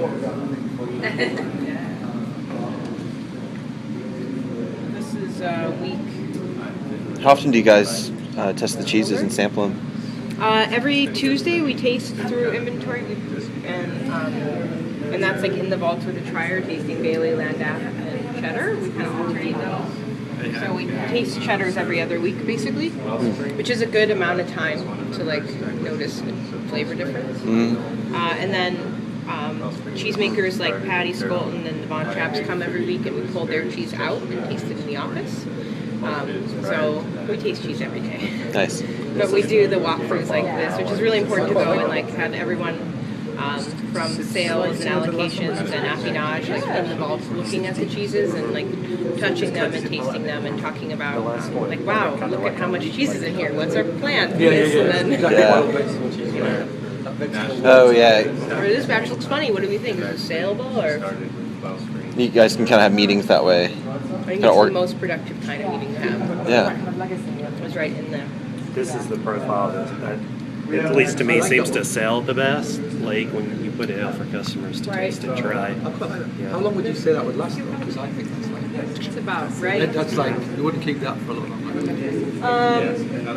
This is week. How often do you guys test the cheeses and sample them? Every Tuesday we taste through inventory, and that's like in the vault with the trier, tasting Bailey, Landaff, and cheddar. We kind of alternate those. So we taste cheddars every other week, basically, which is a good amount of time to like notice the flavor difference. And then cheesemakers like Patty Scolton and the Von Trapps come every week, and we pull their cheese out and taste it in the office. So we taste cheese every day. Nice. But we do the walkthroughs like this, which is really important to go and like have everyone from sales and allocations and affinage like in the vault looking at the cheeses and like touching them and tasting them and talking about like, wow, look at how much cheese is in here. What's our plan? And then, Oh yeah. Or this batch looks funny. What do we think? Is it saleable or? You guys can kind of have meetings that way. I think it's the most productive kind of meeting to have. Yeah. It was right in there. This is the profile that at least to me seems to sell the best. Like when you put it out for customers to taste and try. How long would you say that would last though? Because I think that's like it's about right. That's like you wouldn't keep that for a long time.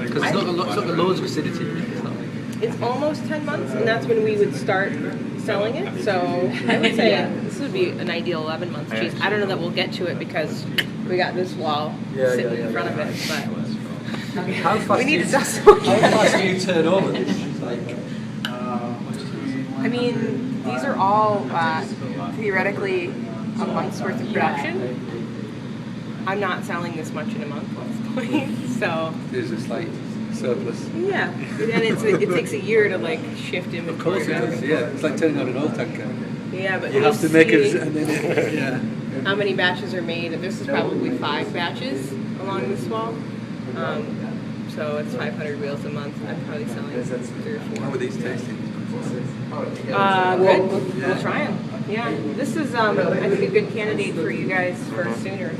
Because it's not got loads of acidity in it. It's not like it's almost 10 months, and that's when we would start selling it. So I would say this would be an ideal 11 month cheese. I don't know that we'll get to it because we got this wall sitting in front of it, but how fast we need to sell some. How fast do you turn over this? Like, I mean, these are all theoretically a month's worth of production. I'm not selling this much in a month at this point, so. There's a slight surplus. Yeah, and it takes a year to like shift inventory. Of course it does. Yeah, it's like turning on an oil tanker. Yeah, but you have to make it, and then yeah. How many batches are made? This is probably 5 batches along this wall. So it's 500 wheels a month. I'm probably selling 3 or 4. How are these tasting? Good. We'll try them. Yeah, this is I think a good candidate for you guys for sooner.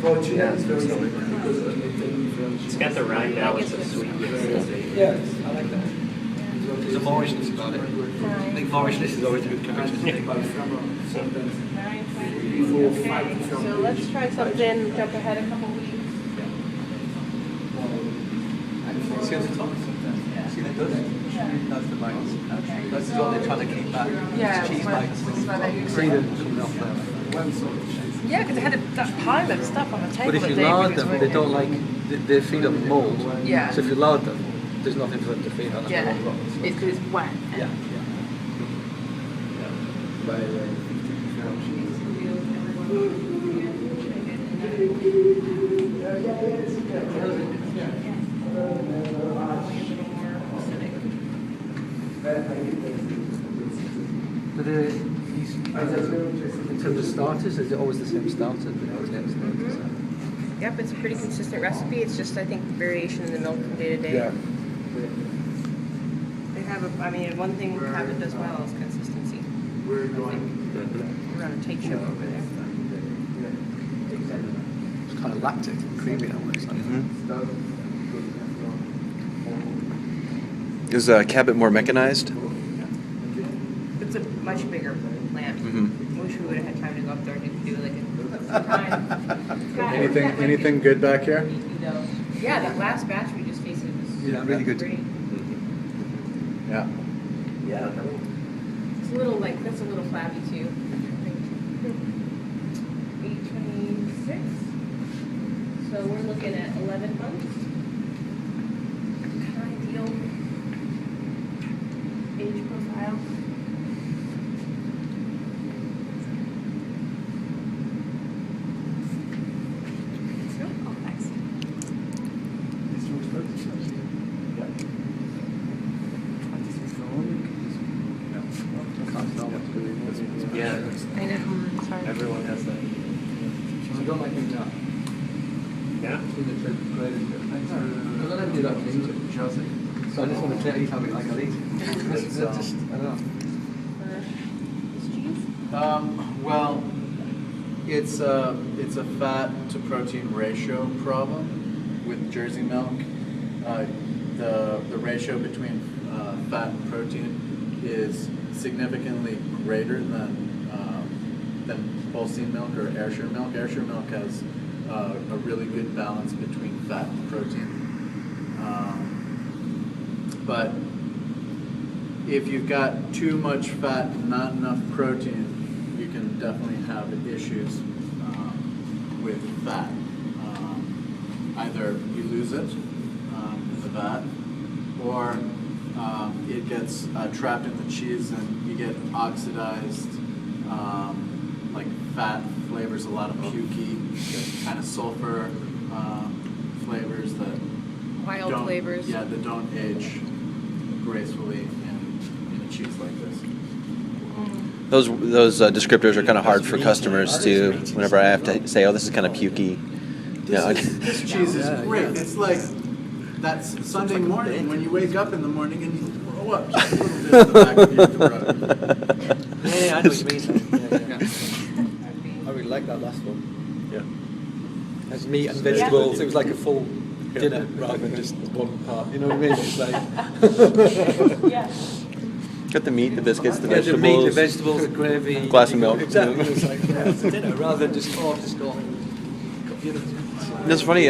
It's got the right balance of sweetness. Yeah, I like that. There's a Maurishness about it. I think Maurishness is always a good character. Okay, so let's try something. Jump ahead a couple weeks. See on the top? See the dust? That's the bites. Okay. This is what they're trying to keep back. Yeah, Cheese bites. See them coming off there. Yeah, because they had that pile of stuff on the table. But if you lard them, they don't like, they feed on mold. Yeah. So if you lard them, there's nothing for them to feed on. Yeah, it's because it's wet. Yeah. But in terms of starters, is it always the same starter? Yep, it's a pretty consistent recipe. It's just, I think, variation in the milk from day to day. Yeah. They have one thing Cabot does well is consistency. We're on a tight ship over there. It's kind of lactic and creamy almost. Is Cabot more mechanized? It's a much bigger plant. I wish we would have had time to go up there and do like a Anything good back here? Yeah, that last batch we just tasted was really good. great. Yeah. Yeah. It's a little that's a little flabby too. 826. So we're looking at 11 months. Ideal age profile. Yeah, I know. Sorry. everyone has that. I don't like doing that. Yeah. Because I don't do that to eat Chelsea. So I just want to eat how like I eat. It's just, I don't know. Well, it's a fat to protein ratio problem with Jersey milk. The ratio between fat and protein is significantly greater than than Holstein milk or Ayrshire milk. Ayrshire milk has a really good balance between fat and protein. But if you've got too much fat and not enough protein, you can definitely have issues with fat. Either you lose it in the vat, or it gets trapped in the cheese and you get oxidized, like fat flavors, a lot of pukey, kind of sulfur flavors that Wild don't, flavors. Yeah, that don't age gracefully in a cheese like this. Those descriptors are kind of hard for customers to. Whenever I have to say, "Oh, this is kind of pukey." This cheese is great. It's like that Sunday morning when you wake up in the morning and you throw up just a little bit in the back of your throat. Yeah, I know what you mean. Yeah. I really like that last one. Yeah. Has meat and vegetables. It was like a full dinner rather than just one part. You know what I mean? It's like Got the meat, the biscuits, the yeah, vegetables. the meat, the vegetables, the gravy, glass of milk. Exactly. It's like it's a dinner rather than just just got the other. It's funny.